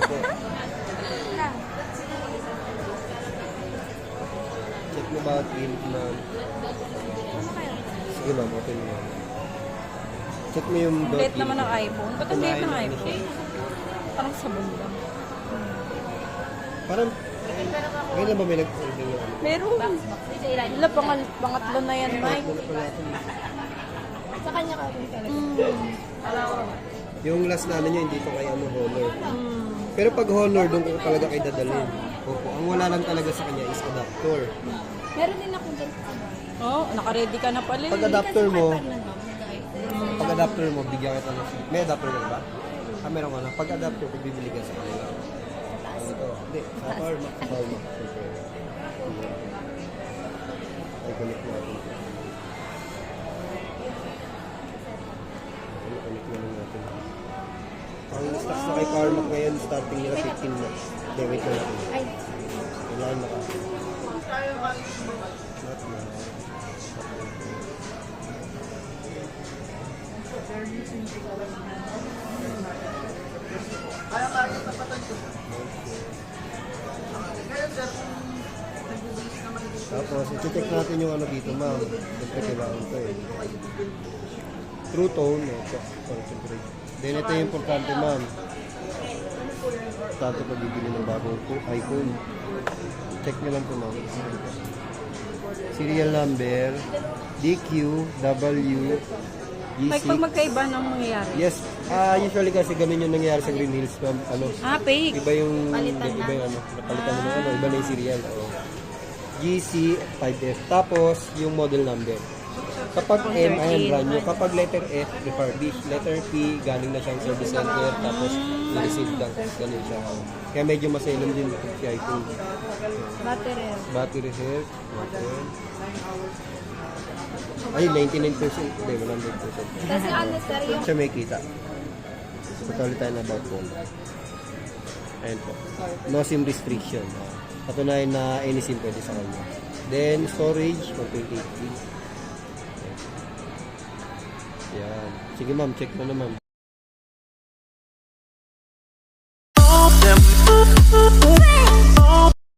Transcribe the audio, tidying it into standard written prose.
Opo. Check mo ba clinic, ma'am? Sige, ma'am. Open mo. Check mo yung Ang late naman ng iPhone. Ba't ang late ng iPhone? Parang sabon lang. Parang, ngayon na ba may nag-order yung ano? Meron. Wala, pangatlo na yan, Mike. Sa kanya ka rin talaga. Yung last namin yun, dito kay Honor. Pero pag Honor, doon ko talaga kayo dadalhin. Opo. Ang wala lang talaga sa kanya is adapter. Meron din ako dyan sa Oh, naka-ready ka na pala. Pag adapter mo, bigyan kita ng... May adapter ka ba? Meron ka na. Pag adapter, pag bibili ka sa kanila. Ito. Hindi, sa power max. Ay, connect natin. Connect na lang natin. Ang stocks na kay Power Mac ngayon, starting nila 15 na. Okay, wait na natin. Ay. Kailangan naka. Not na. Tapos, i-check natin yung ano dito, ma'am. Siyempre, kailangan to eh. True tone, ito. Siyempre. Then, ito yung importante, ma'am. Importante pag bibili ng bagong iPhone. Check nyo lang po, ma'am. Serial number, DQ, W, Mike, GC. pag magkaiba nang mangyayari. Yes. Usually kasi ganun yung nangyayari sa Green Hills, ma'am. Ano? Fake. Iba yung ano, napalitan mo ano, iba na yung serial. GC 5F. Tapos yung model number. Kapag M, ayan, brand new. Kapag letter F, refurbished. Letter P, galing na siyang service center. Tapos receive lang. Ganun siya. Kaya medyo maselan din si iPhone. Battery. Battery health. Okay. Ay, 99%. Hindi, 100%. Kasi ano sir, yung Siya may kita. Patuloy tayo na about phone. Ayan po. No SIM restriction. Patunayan na any SIM pwede sa kanya. Then, storage, 128GB. Yan. Sige ma'am, check mo na ma'am.